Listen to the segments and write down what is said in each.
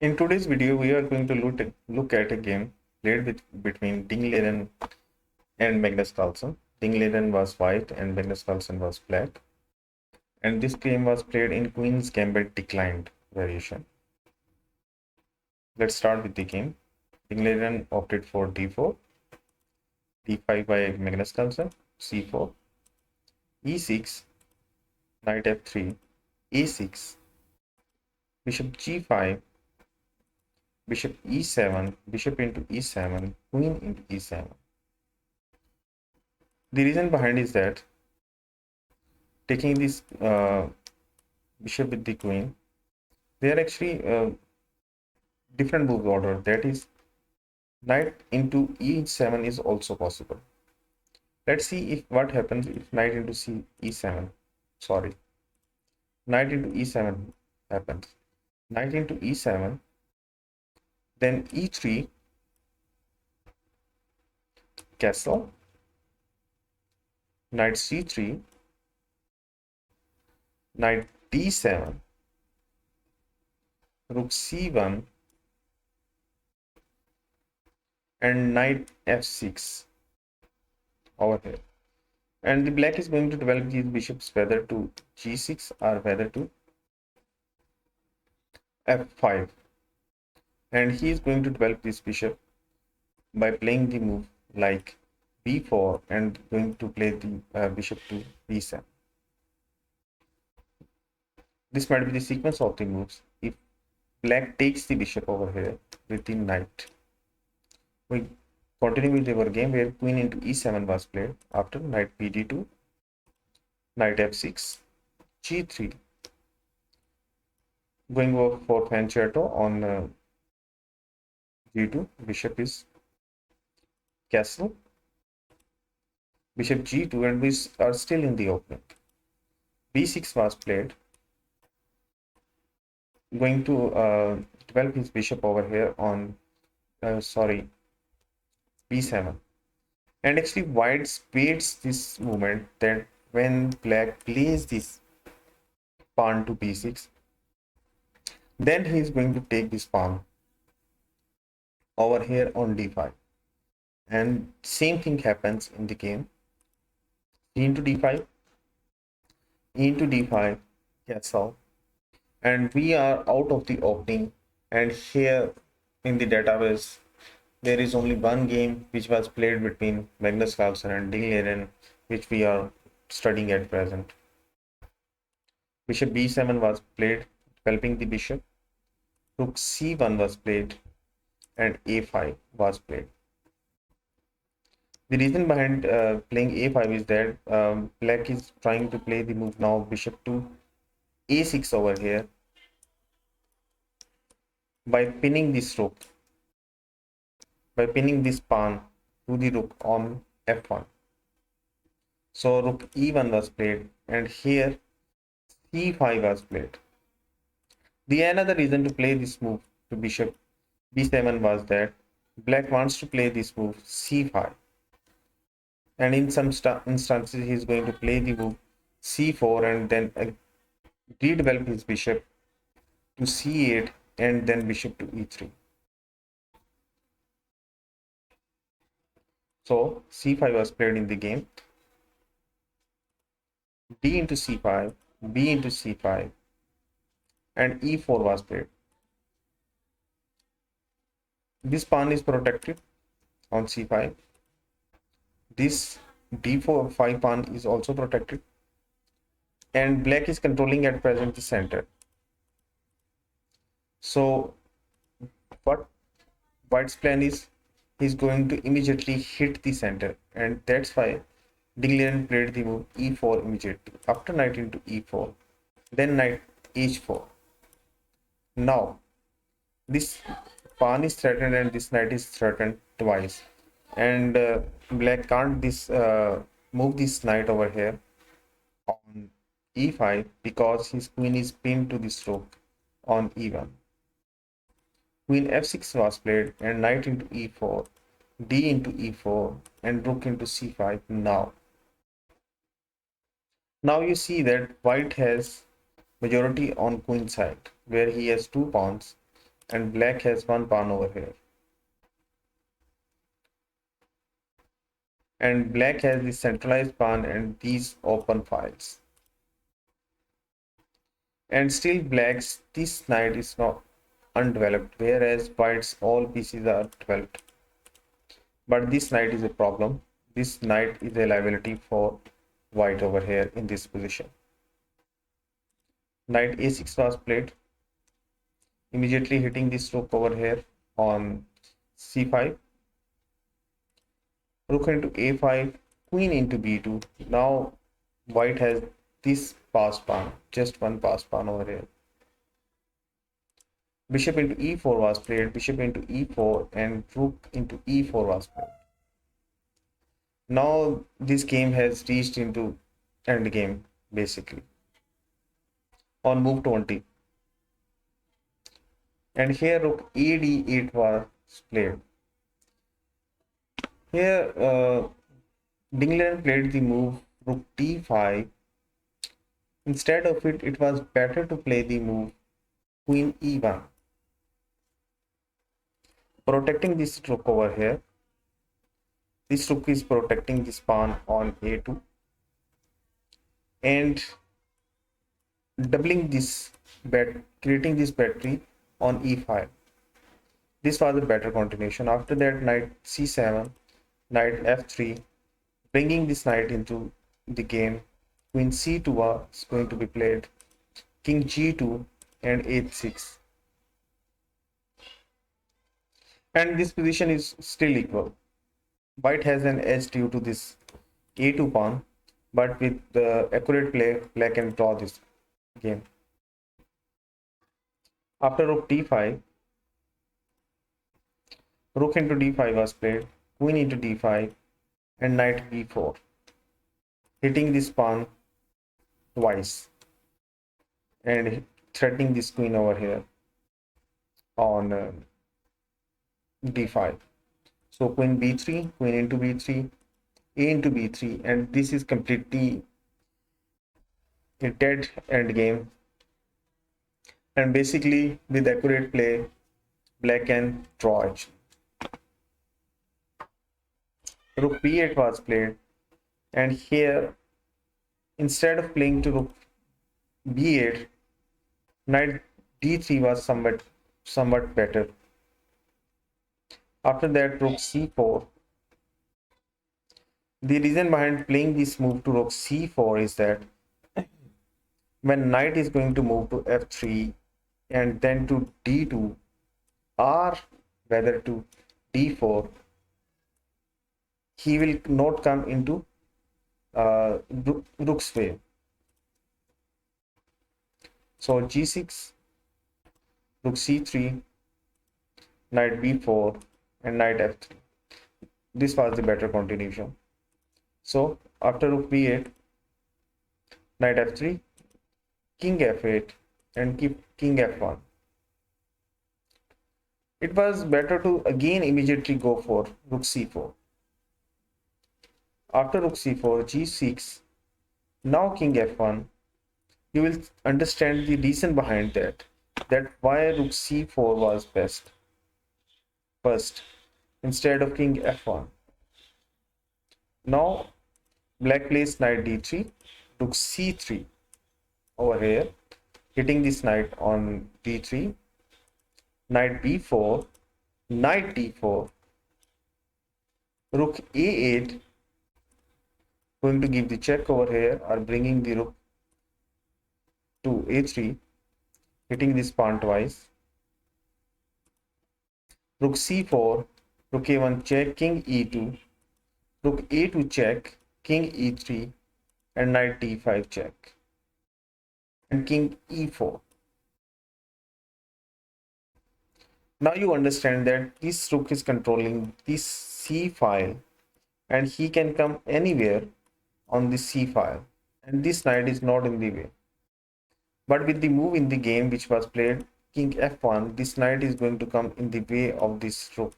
In today's video, we are going to look at a game played between Ding Liren and Magnus Carlsen. Ding Liren was white and Magnus Carlsen was black. And this game was played in Queen's Gambit Declined variation. Let's start with the game. Ding Liren opted for d4, d5 by Magnus Carlsen, c4, e6, knight f3, a6, bishop g5, bishop e7, bishop into e7, queen into e7. The reason behind is that taking this bishop with the queen, they are actually different move order. That is, knight into e7 is also possible. Let's see if what happens if knight into e7. Sorry, knight into e7 happens. Knight into e7, then e3, castle, knight c3, knight d7, rook c1, and knight f6 over here. And the black is going to develop these bishops whether to g6 or whether to f5. And he is going to develop this bishop by playing the move like b4 and going to play the bishop to b7. This might be the sequence of the moves. If black takes the bishop over here with the knight, we continue with our game where queen into e7 was played after knight bd2, knight f6, g3. Going over for Fanchato on g2, bishop is castle, bishop g2, and we are still in the opening. b6 was played, going to develop his bishop over here on b7. And actually white spades this movement that when black plays this pawn to b6, then he is going to take this pawn over here on d5. And same thing happens in the game. E into d5, e into d5, castle, and we are out of the opening. And here in the database there is only one game which was played between Magnus Carlsen and Ding Liren, which we are studying at present. Bishop b7 was played, developing the bishop. Rook c1 was played, and a5 was played. The reason behind playing a5 is that black is trying to play the move now bishop to a6 over here by pinning this rook, by pinning this pawn to the rook on f1. So rook e1 was played, and here c5 was played. The another reason to play this move to bishop b7 was that black wants to play this move c5, and in some instances he is going to play the move c4 and then redevelop his bishop to c8 and then bishop to e3. So c5 was played in the game, d into c5, b into c5, and e4 was played. This pawn is protected on c5. This d4 5 pawn is also protected, and black is controlling at present the center. So what white's plan is, he's going to immediately hit the center, and that's why Ding Liren played the move e4 immediately after knight into e4, then knight h4. Now this pawn is threatened and this knight is threatened twice, and black can't move this knight over here on e5 because his queen is pinned to this rook on e1. Queen f6 was played, and knight into e4, d into e4, and rook into c5. Now you see that white has majority on queen side, where he has two pawns, and black has one pawn over here. And black has the centralized pawn and these open files. And still black's this knight is not undeveloped, whereas white's all pieces are developed. But this knight is a problem. This knight is a liability for white over here in this position. Knight a6 was played, immediately hitting this rook over here on c5. Rook into a5, queen into b2. Now white has this passed pawn, just one passed pawn over here. Bishop into e4 was played, bishop into e4, and rook into e4 was played. Now this game has reached into endgame basically on move 20. And here rook a d8 was played. Here Ding Liren played the move rook d5. Instead of it, it was better to play the move queen e1, protecting this rook over here. This rook is protecting this pawn on a2 and doubling this bet, creating this battery on e5. This was a better continuation. After that, knight c7, knight f3, bringing this knight into the game. Queen c2 was going to be played, king g2 and h6. And this position is still equal. White has an edge due to this a2 pawn, but with the accurate play, black can draw this game. After rook d5, rook into d5 was played, queen into d5, and knight b4, hitting this pawn twice and threatening this queen over here on d5. So queen b3, queen into b3, a into b3, and this is completely a dead end game. And basically, with accurate play, black can draw it. Rook b8 was played, and here, instead of playing to rook b8, knight d3 was somewhat better. After that, rook c4. The reason behind playing this move to rook c4 is that when knight is going to move to f3 and then to d2 or whether to d4, he will not come into rook's way. So g6, rook c3, knight b4 and knight f3. This was the better continuation. So after rook b8, knight f3, king f8 and keep king f1. It was better to again immediately go for rook c4. After rook c4, g6, now king f1. You will understand the reason behind that why rook c4 was best first instead of king f1. Now black plays knight d3, rook c3 over here, hitting this knight on d3, knight b4, knight d4, rook a8, going to give the check over here, or bringing the rook to a3, hitting this pawn twice, rook c4, rook a1 check, king e2, rook a2 check, king e3, and knight d5 check, and king e4. Now you understand that this rook is controlling this c file and he can come anywhere on this c file, and this knight is not in the way. But with the move in the game which was played, king f1, this knight is going to come in the way of this rook.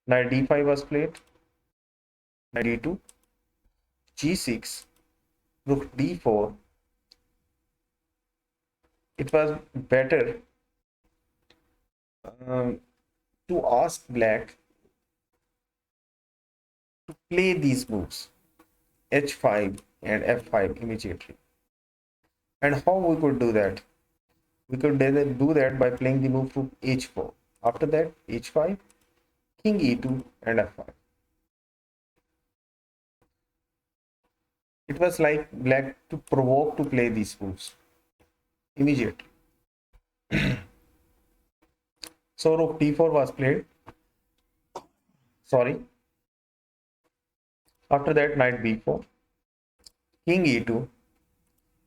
Knight d5 was played, knight d2, g6, rook d4, it was better um, to ask black to play these moves h5 and f5 immediately. And how we could do that? We could do that by playing the move to h4. After that, h5, king e2 and f5. It was like black to provoke to play these moves immediately. So rook d4 was played. Sorry. After that, knight b4, king e2,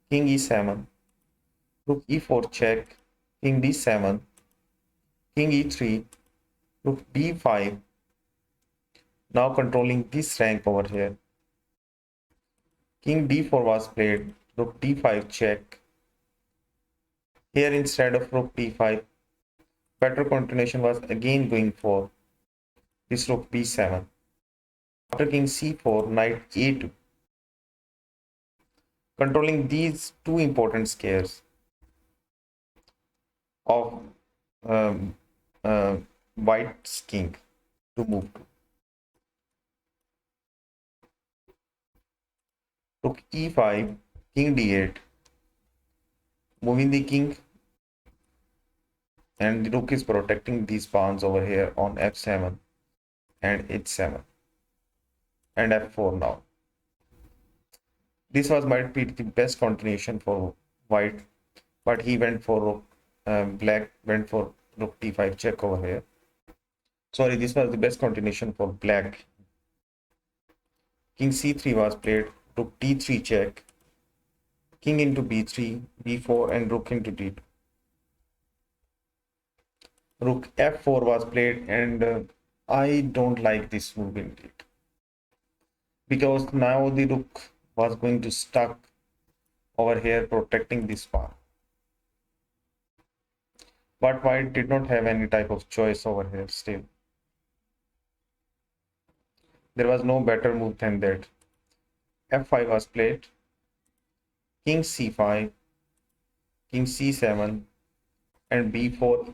king e7, rook e4 check, king d7, king e3, rook d5. Now controlling this rank over here. King d4 was played, rook d5 check. Here instead of rook d5, better continuation was again going for this rook b7. After king c4, knight a2. Controlling these two important squares of um, uh, white's king to move to. Rook e5, king d8, moving the king, and the rook is protecting these pawns over here on f7 and h7 and f4 now. This was might be the best continuation for white, but he went for rook, black went for rook d5 check over here. Sorry, this was the best continuation for black. King c3 was played, rook d3 check, king into b3, b4 and rook into d2. Rook f4 was played, and I don't like this move indeed, because now the rook was going to stuck over here protecting this pawn. But white did not have any type of choice over here still. There was no better move than that. f5 was played, king c5, king c7 and b4.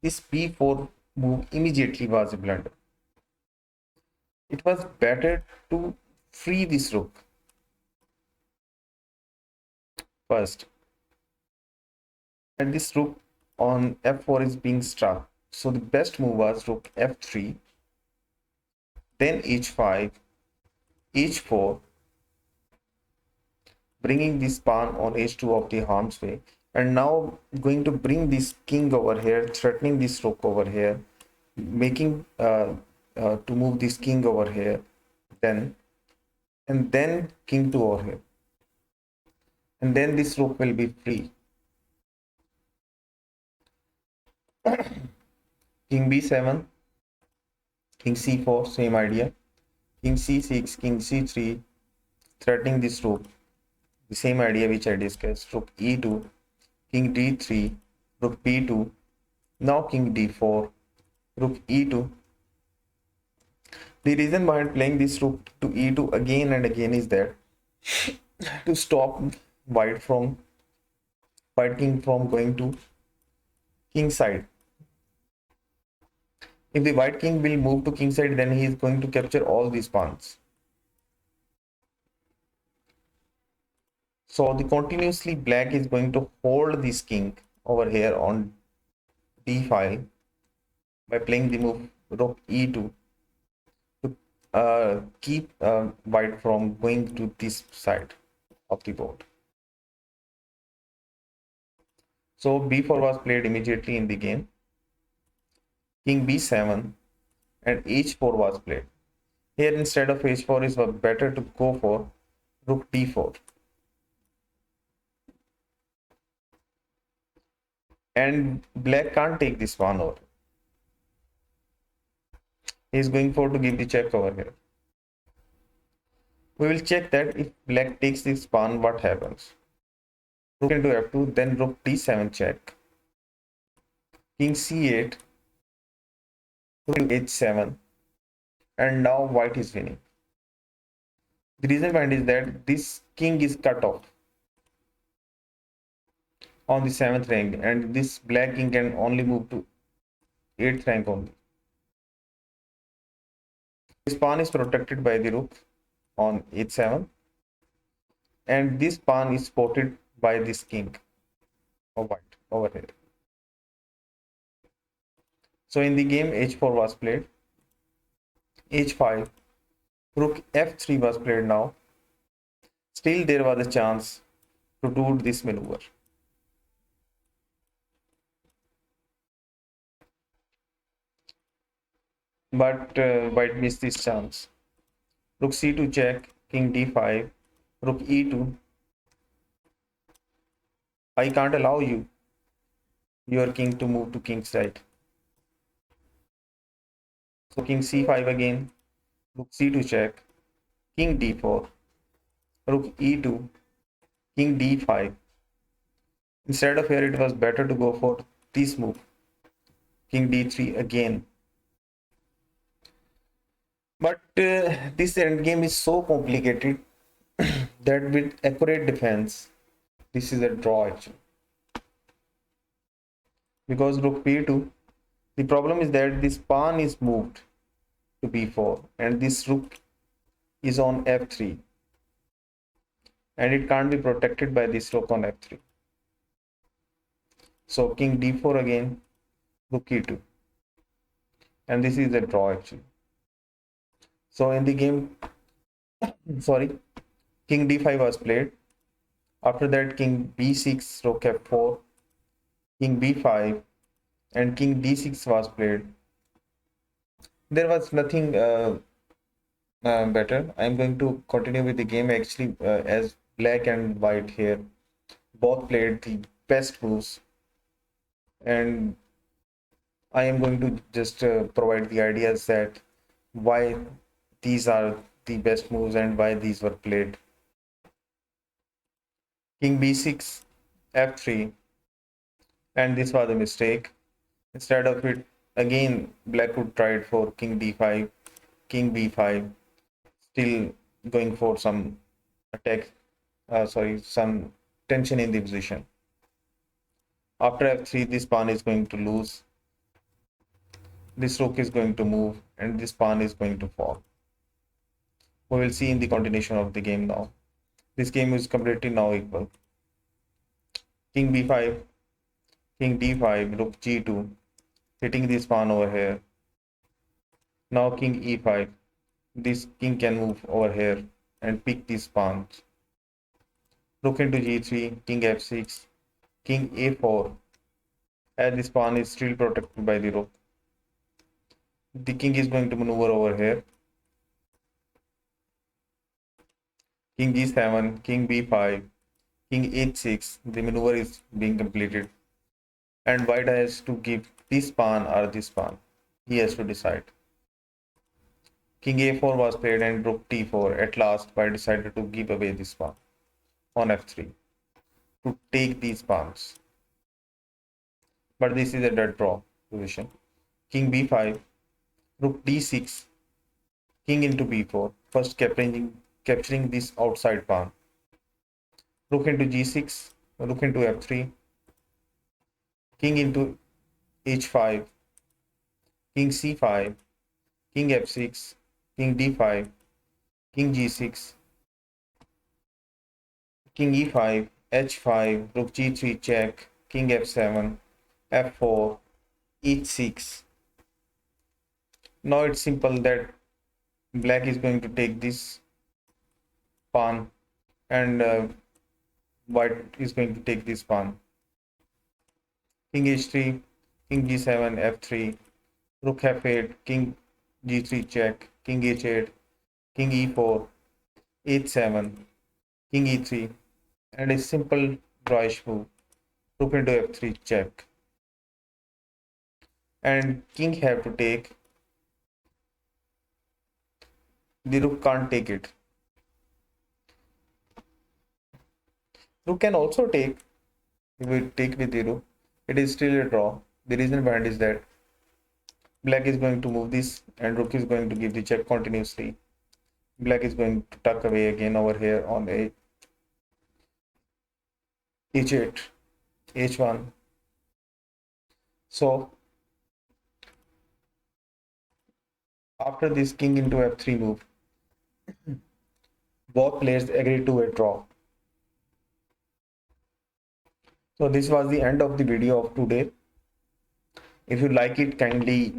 This b4 move immediately was a blunder. It was better to free this rook first, and this rook on f4 is being struck. So the best move was rook f3, then h5, h4, bringing this pawn on h2 of the harm's way, and now going to bring this king over here, threatening this rook over here, making to move this king over here, then and then king to over here, and then this rook will be free. King b7, king c4, same idea, king c6, king c3, threatening this rook, the same idea which I discussed, rook e2, king d3, rook b2, now king d4, rook e2. The reason behind playing this rook to e2 again and again is that to stop white king from going to king side. If the white king will move to king side, then he is going to capture all these pawns. So the continuously black is going to hold this king over here on d file by playing the move rook e2 to keep white from going to this side of the board. So b4 was played immediately in the game. King b7 and h4 was played. Here instead of h4 is better to go for rook d4. And black can't take this pawn over. He is going for to give the check over here. We will check that if black takes this pawn, what happens. Rook into f2, then rook d7 check. King c8, rook h7, and now white is winning. The reason behind is that this king is cut off. on the 7th rank, and this black king can only move to 8th rank only. This pawn is protected by the rook on h7, and this pawn is supported by this king of white over here. So in the game, h4 was played, h5, rook f3 was played now. Still there was a chance to do this maneuver. But white missed this chance. Rook c2 check, king d5, rook e2. I can't allow your king to move to king's side. So king c5 again, rook c2 check, king d4, rook e2, king d5. Instead of here, it was better to go for this move, king d3 again. But this endgame is so complicated that with accurate defense, this is a draw actually. Because rook b2, the problem is that this pawn is moved to b4 and this rook is on f3 and it can't be protected by this rook on f3. So king d4 again, rook e2, and this is a draw actually. So in the game, sorry, king d5 was played. After that, king b6, rook f4, king b5, and king d6 was played. There was nothing better. I'm going to continue with the game actually, as black and white here both played the best moves, and I am going to just provide the ideas that why these are the best moves and why these were played. King b6, f3, and this was a mistake. Instead of it, again, black would try it for king d5, king b5, still going for some attack, some tension in the position. After f3, this pawn is going to lose, this rook is going to move, and this pawn is going to fall. We will see in the continuation of the game now. This game is completely now equal. King b5, king d5, rook g2, hitting this pawn over here. Now king e5. This king can move over here and pick these pawns. Rook into g3, king f6, king a4. As this pawn is still protected by the rook, the king is going to maneuver over here. King g7, king b5, king h6. The maneuver is being completed. And white has to give this pawn or this pawn. He has to decide. King a4 was played and rook t4. At last, white decided to give away this pawn on f3 to take these pawns. But this is a dead draw position. King b5, rook d6, king into b4, first capturing this outside pawn. Rook into g6, rook into f3, king into h5, king c5, king f6, king d5, king g6, king e5, h5, rook g3 check, king f7, f4, h6. Now it's simple that black is going to take this pawn and white is going to take this pawn. King h3, king g7, f3, rook f8, king g3 check, king h8, king e4, h7, king e3, and a simple drawish move, rook into f3 check. And king have to take, the rook can't take it. Rook can also take, if we take with the rook, it is still a draw. The reason behind is that black is going to move this and rook is going to give the check continuously. Black is going to tuck away again over here on a h8. h1. So after this king into f3 move, both players agreed to a draw. So this was the end of the video of today. If you like it, kindly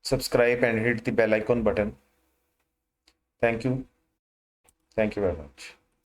subscribe and hit the bell icon button. Thank you. Thank you very much.